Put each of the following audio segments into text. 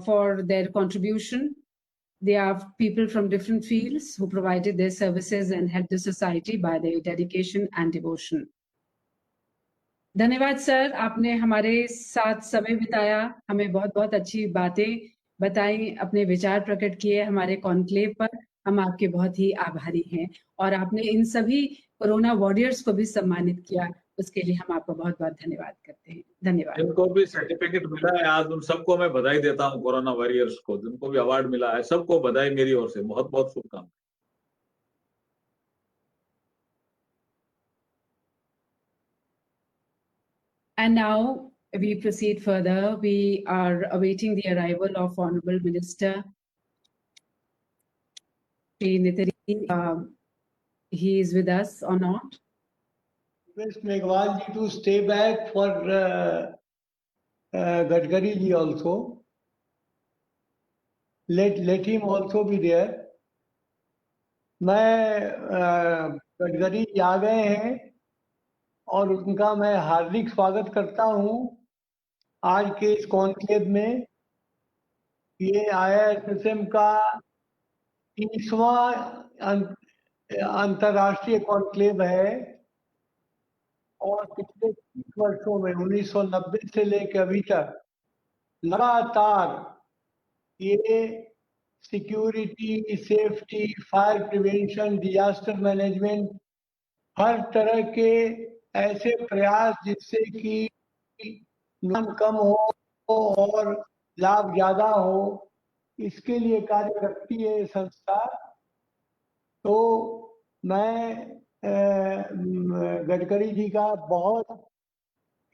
for their contribution. They are people from different fields who provided their services and helped the society by their dedication and devotion. धन्यवाद sir, आपने हमारे साथ समय बिताया, हमें बहुत बहुत अच्छी बातें बताई, अपने विचार प्रकट किए हमारे कॉन्क्लेव पर। हम आपके बहुत ही आभारी हैं और आपने इन सभी कोरोना वॉरियर्स को भी सम्मानित किया, उसके लिए हम आपको बहुत बहुत धन्यवाद करते हैं। धन्यवाद। जिनको भी सर्टिफिकेट मिला है आज, उन सबको मैं बधाई देता हूँ। कोरोना वॉरियर्स को, जिनको भी अवार्ड मिला है, सबको बधाई मेरी ओर से, बहुत बहुत शुभकामनाएं। And now we proceed further. We are awaiting the arrival of Honorable Minister Shri Nitin. He is with us or not? Request Meghwal ji to stay back for Gadkari ji also. Let him also be there. मैं गडकरी जी आ गए हैं और उनका मैं हार्दिक स्वागत करता हूं आज के इस कॉन्क्लेव में। ये IISSM का 30वां अंतर्राष्ट्रीय कॉन्क्लेव है और पिछले 30 वर्षों में 1990 से लेकर अभी तक लगातार ये security, safety, fire prevention, disaster management, हर तरह के ऐसे प्रयास जिससे कि नुकसान कम हो और लाभ ज्यादा हो, इसके लिए कार्य करती है संस्था। तो मैं गडकरी जी का बहुत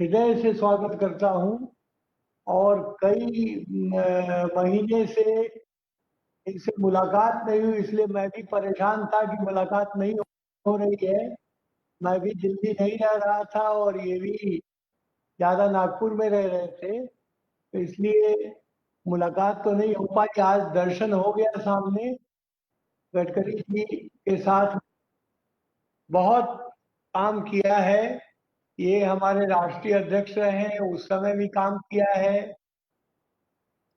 हृदय से स्वागत करता हूं और कई महीने से इनसे मुलाकात नहीं हुई, इसलिए मैं भी परेशान था कि मुलाकात नहीं हो रही है। मैं भी दिल्ली नहीं रह रहा था और ये भी ज्यादा नागपुर में रह रहे थे, तो इसलिए मुलाकात तो नहीं हो पाई। आज दर्शन हो गया सामने। गडकरी जी के साथ बहुत काम किया है, ये हमारे राष्ट्रीय अध्यक्ष रहे हैं, उस समय भी काम किया है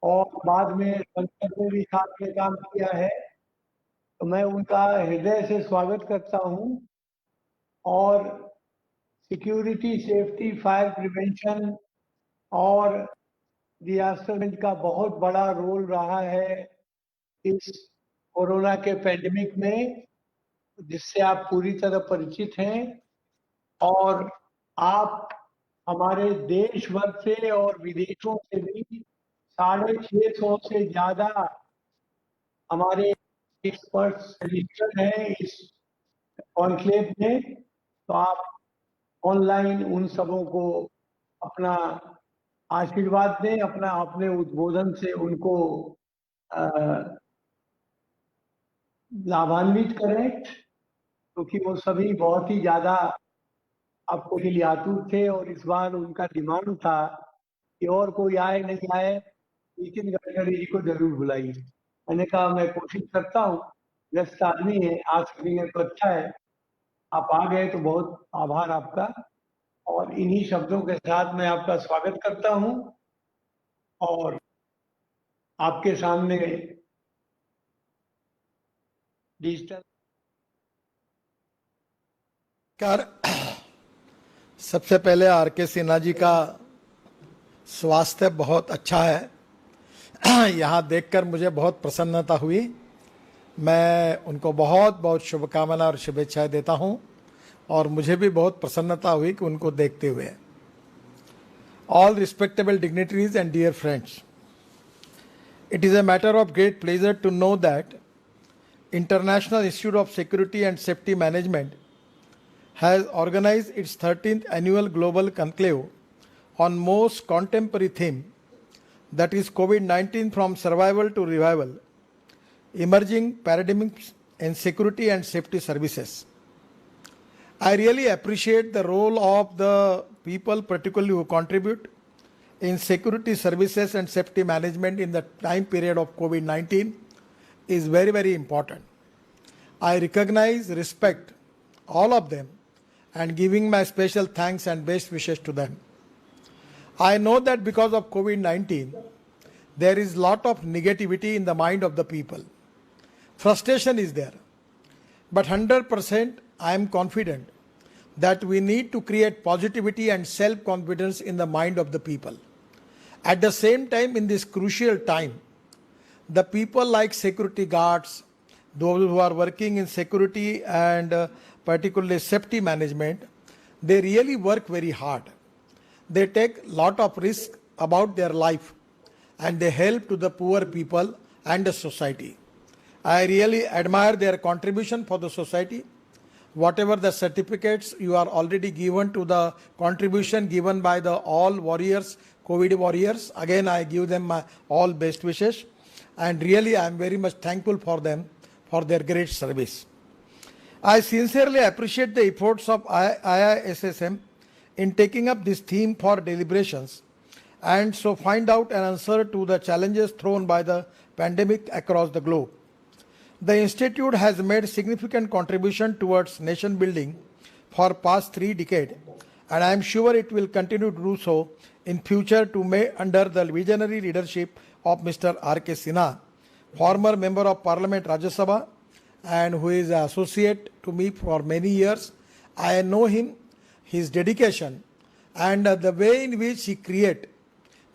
और बाद में संसद में भी साथ में काम किया है। तो मैं उनका हृदय से स्वागत करता हूं और सिक्योरिटी, सेफ्टी, फायर प्रिवेंशन और डिजास्टर का बहुत बड़ा रोल रहा है इस कोरोना के पैंडेमिक में, जिससे आप पूरी तरह परिचित हैं। और आप हमारे देश भर से और विदेशों से भी 650 से ज्यादा हमारे एक्सपर्ट्स रजिस्टर्ड हैं इस कॉन्क्लेव में। तो आप ऑनलाइन उन सबों को अपना आशीर्वाद दें, अपने उद्बोधन से उनको लाभान्वित करें, क्योंकि वो सभी बहुत ही ज्यादा आपको के लिए आतुर थे और इस बार उनका डिमांड था कि और कोई आए नहीं आए, नितिन गडकरी जी को जरूर बुलाइए। मैंने कहा मैं कोशिश करता हूँ, व्यस्त आदमी है, आ सकेंगे तो अच्छा है। आप आ गए तो बहुत आभार आपका और इन्हीं शब्दों के साथ मैं आपका स्वागत करता हूँ और आपके सामने डिजिटल सबसे पहले आर.के. सिन्हा जी का स्वास्थ्य बहुत अच्छा है। यहाँ देखकर मुझे बहुत प्रसन्नता हुई। मैं उनको बहुत बहुत शुभकामना और शुभेच्छाएं देता हूँ और मुझे भी बहुत प्रसन्नता हुई कि उनको देखते हुए। All respectable dignitaries and dear friends, it is a matter of great pleasure to know that International Institute of Security and Safety Management has organized its 13th annual global conclave on most contemporary theme, that is COVID-19 from survival to revival, emerging paradigms in security and safety services. I really appreciate the role of the people, particularly who contribute in security services and safety management in the time period of COVID-19 is very, very important. I recognize, respect all of them and giving my special thanks and best wishes to them. I know that because of COVID-19, there is lot of negativity in the mind of the people. Frustration is there. But 100% I am confident that we need to create positivity and self-confidence in the mind of the people. At the same time, in this crucial time, the people like security guards, those who are working in security and particularly safety management, they really work very hard. They take lot of risk about their life and they help to the poor people and the society. I really admire their contribution for the society. Whatever the certificates you are already given to the contribution given by the all warriors, COVID warriors, again I give them my all best wishes, and really I am very much thankful for them for their great service. I sincerely appreciate the efforts of IISSM in taking up this theme for deliberations and so find out an answer to the challenges thrown by the pandemic across the globe. The Institute has made significant contribution towards nation building for past 3 decades, and I am sure it will continue to do so in future under the visionary leadership of Mr. R.K. Sinha, former Member of Parliament Rajya Sabha, and who is an associate to me for many years. I know him, his dedication, and the way in which he create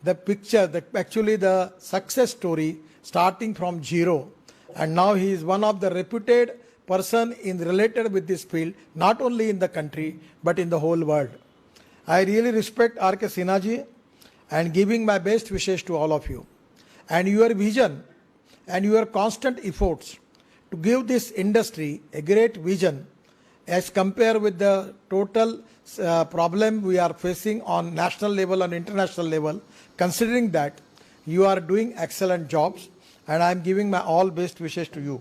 the picture, actually the success story starting from zero. And now he is one of the reputed person related with this field, not only in the country, but in the whole world. I really respect R.K. Sinha ji and giving my best wishes to all of you. And your vision and your constant efforts to give this industry a great vision as compared with the total problem we are facing on national level and international level, considering that you are doing excellent jobs, and I am giving my all best wishes to you.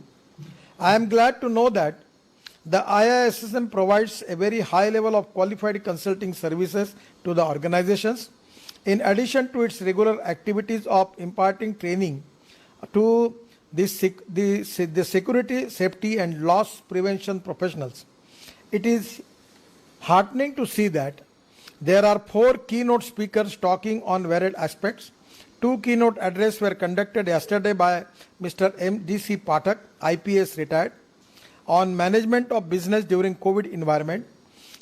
I am glad to know that the IISSM provides a very high level of qualified consulting services to the organizations, in addition to its regular activities of imparting training to the security, safety and loss prevention professionals. It is heartening to see that there are 4 keynote speakers talking on varied aspects. 2 keynote addresses were conducted yesterday by Mr. M.D.C. Pathak, IPS retired, on management of business during COVID environment,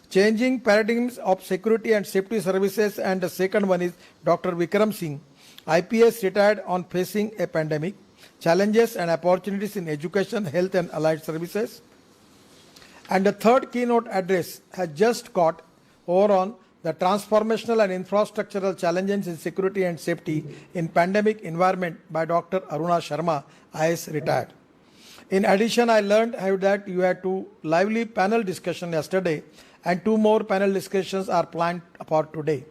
changing paradigms of security and safety services, and the second one is Dr. Vikram Singh, IPS retired, on facing a pandemic, challenges and opportunities in education, health and allied services. And the third keynote address has just got over on the transformational and infrastructural challenges in security and safety in pandemic environment by Dr. Aruna Sharma, IS retired. In addition, I learned that you had 2 lively panel discussions yesterday and 2 more panel discussions are planned for today.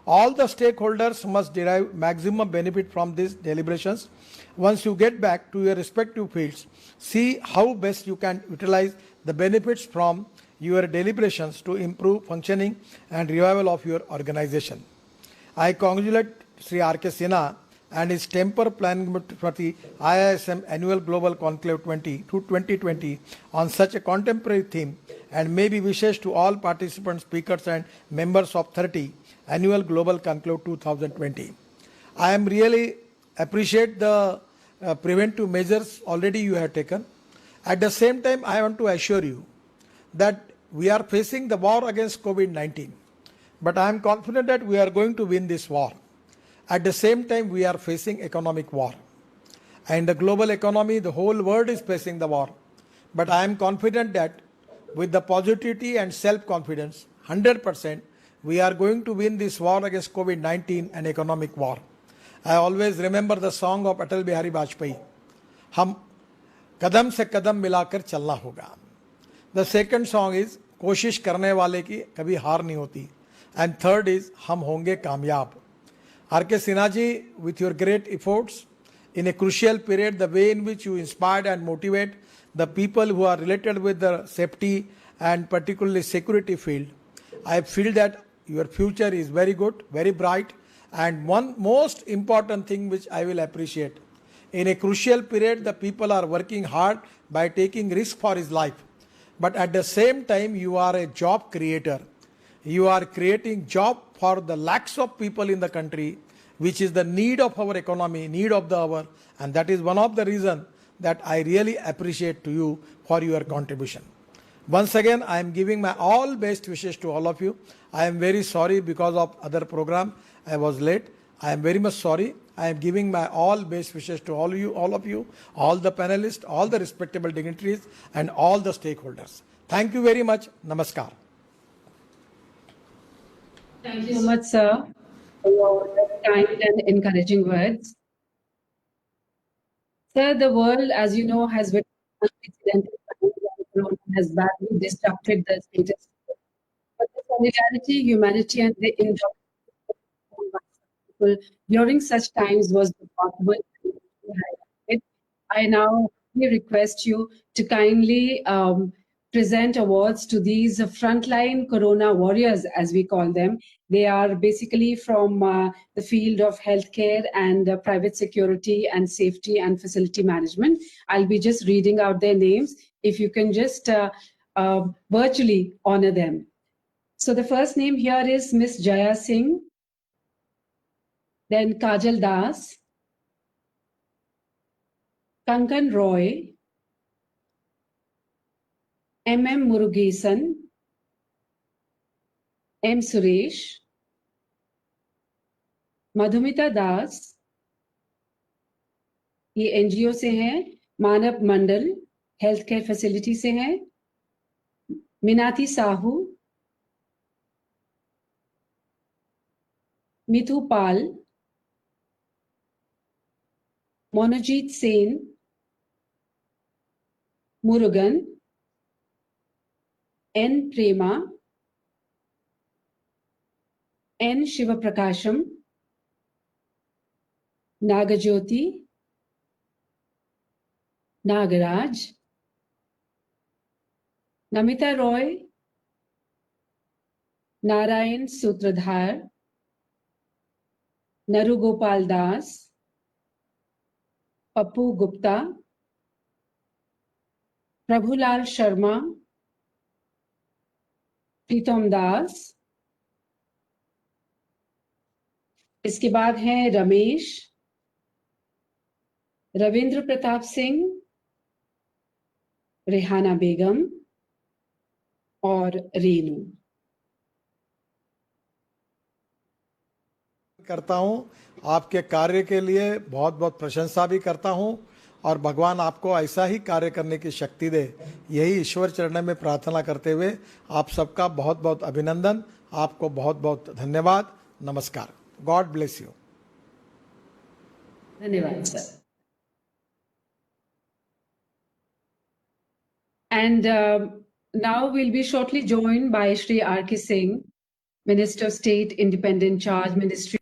All the stakeholders must derive maximum benefit from these deliberations. Once you get back to your respective fields, see how best you can utilize the benefits from your deliberations to improve functioning and revival of your organization. I congratulate Sri R.K. Sinha and his temper planning for the IISM Annual Global Conclave 2020 on such a contemporary theme, and maybe wishes to all participants, speakers and members of 30 Annual Global Conclave 2020. I am really appreciate the preventive measures already you have taken. At the same time, I want to assure you that we are facing the war against COVID-19, but I am confident that we are going to win this war. At the same time, we are facing economic war. And the global economy, the whole world is facing the war. But I am confident that with the positivity and self-confidence, 100%, we are going to win this war against COVID-19 and economic war. I always remember the song of Atal Bihari Vajpayee, Hum Kadam se kadam milakar chalna hoga. The second song is कोशिश करने वाले की कभी हार नहीं होती, and third is हम होंगे कामयाब. R.K. Sinha ji, with your great efforts in a crucial period, the way in which you inspired and motivate the people who are related with the safety and particularly security field, I feel that your future is very good, very bright, and one most important thing which I will appreciate, in a crucial period the people are working hard by taking risk for his life. But at the same time, you are a job creator. You are creating job for the lakhs of people in the country, which is the need of our economy, need of the hour, and that is one of the reasons that I really appreciate to you for your contribution. Once again, I am giving my all best wishes to all of you. I am very sorry because of other program I was late. I am very much sorry. I am giving my all best wishes to all of you, all the panelists, all the respectable dignitaries, and all the stakeholders. Thank you very much. Namaskar. Thank you so much, sir, for your kind and encouraging words. Sir, the world, as you know, has witnessed unprecedented times and Corona has badly disrupted the status quo. But the solidarity, humanity, and the people during such times was remarkable. I now request you to kindly present awards to these frontline Corona warriors, as we call them. They are basically from the field of healthcare and private security and safety and facility management. I'll be just reading out their names. If you can just virtually honor them. So the first name here is Miss Jaya Singh, then Kajal Das, Kankan Roy, M.M. Murugesan, M. Suresh, Madhumita दास, ये NGO से हैं, मानव मंडल health care facility से हैं, मीनाती साहू, मिथु पाल, Monojit Sen, Murugan, N प्रेमा, N शिवप्रकाशम, नागज्योति, Nagraj, Namita Roy, Narayan सूत्रधार, नरु गोपाल दास, पप्पू गुप्ता, प्रभुलाल शर्मा, प्रीतम दास, इसके बाद हैं रमेश, रविंद्र प्रताप सिंह, रेहाना बेगम और रेनू। करता हूं, आपके कार्य के लिए बहुत बहुत प्रशंसा भी करता हूं और भगवान आपको ऐसा ही कार्य करने की शक्ति दे, यही ईश्वर चरण में प्रार्थना करते हुए आप सबका बहुत बहुत अभिनंदन, आपको बहुत बहुत धन्यवाद। नमस्कार। God bless you. धन्यवाद sir. And now we'll be shortly joined by Shri R.K. Singh, Minister of State, Independent Charge, Ministry